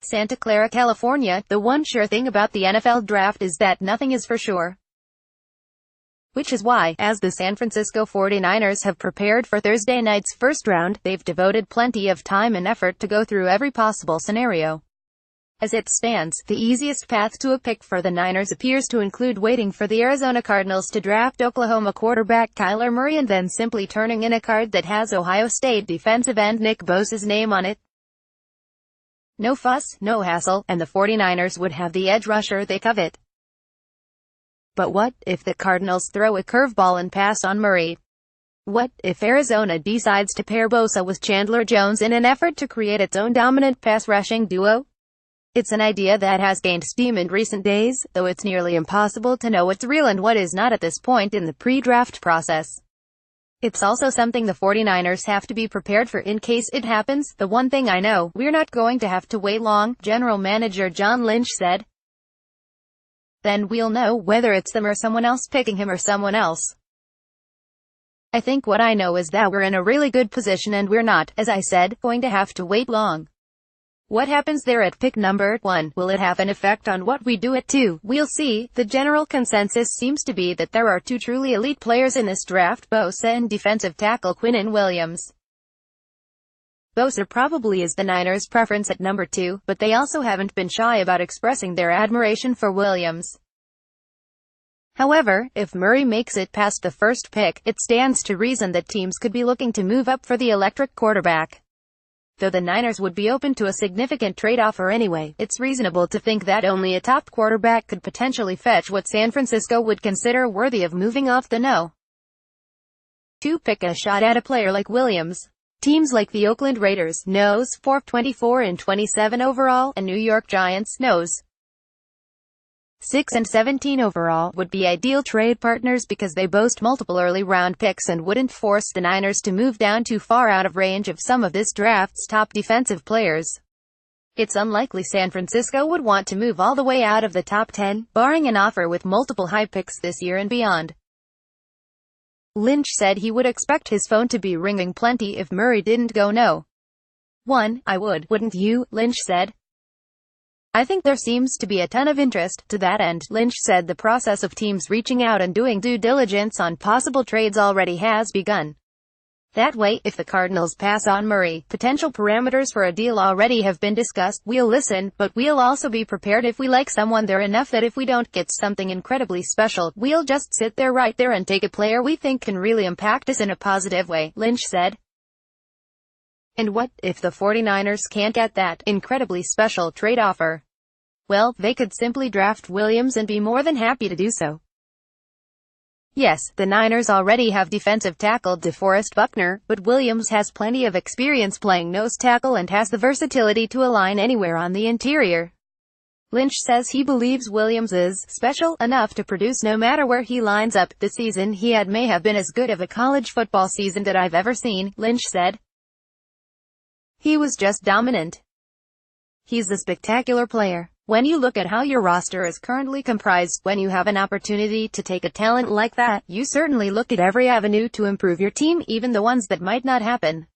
Santa Clara, California. The one sure thing about the NFL draft is that nothing is for sure. Which is why, as the San Francisco 49ers have prepared for Thursday night's first round, they've devoted plenty of time and effort to go through every possible scenario. As it stands, the easiest path to a pick for the Niners appears to include waiting for the Arizona Cardinals to draft Oklahoma quarterback Kyler Murray and then simply turning in a card that has Ohio State defensive end Nick Bosa's name on it. No fuss, no hassle, and the 49ers would have the edge rusher they covet. But what if the Cardinals throw a curveball and pass on Murray? What if Arizona decides to pair Bosa with Chandler Jones in an effort to create its own dominant pass-rushing duo? It's an idea that has gained steam in recent days, though it's nearly impossible to know what's real and what is not at this point in the pre-draft process. It's also something the 49ers have to be prepared for in case it happens. The one thing I know, we're not going to have to wait long, General Manager John Lynch said. Then we'll know whether it's them or someone else picking him or someone else. I think what I know is that we're in a really good position and we're not, as I said, going to have to wait long. What happens there at pick number 1? Will it have an effect on what we do at 2? We'll see. The general consensus seems to be that there are two truly elite players in this draft, Bosa and defensive tackle Quinnen Williams. Bosa probably is the Niners' preference at number 2, but they also haven't been shy about expressing their admiration for Williams. However, if Murray makes it past the first pick, it stands to reason that teams could be looking to move up for the electric quarterback. Though the Niners would be open to a significant trade offer anyway, it's reasonable to think that only a top quarterback could potentially fetch what San Francisco would consider worthy of moving off the no. To pick a shot at a player like Williams. Teams like the Oakland Raiders, nose, 424 and 27 overall, and New York Giants, nose, 6 and 17 overall, would be ideal trade partners because they boast multiple early-round picks and wouldn't force the Niners to move down too far out of range of some of this draft's top defensive players. It's unlikely San Francisco would want to move all the way out of the top 10, barring an offer with multiple high picks this year and beyond. Lynch said he would expect his phone to be ringing plenty if Murray didn't go no. I would, wouldn't you? Lynch said. I think there seems to be a ton of interest. To that end, Lynch said the process of teams reaching out and doing due diligence on possible trades already has begun. That way, if the Cardinals pass on Murray, potential parameters for a deal already have been discussed. We'll listen, but we'll also be prepared if we like someone there enough that if we don't get something incredibly special, we'll just sit there right there and take a player we think can really impact us in a positive way, Lynch said. And what if the 49ers can't get that incredibly special trade offer? Well, they could simply draft Williams and be more than happy to do so. Yes, the Niners already have defensive tackle DeForest Buckner, but Williams has plenty of experience playing nose tackle and has the versatility to align anywhere on the interior. Lynch says he believes Williams is special enough to produce no matter where he lines up. The season he had may have been as good of a college football season that I've ever seen, Lynch said. He was just dominant. He's a spectacular player. When you look at how your roster is currently comprised, when you have an opportunity to take a talent like that, you certainly look at every avenue to improve your team, even the ones that might not happen.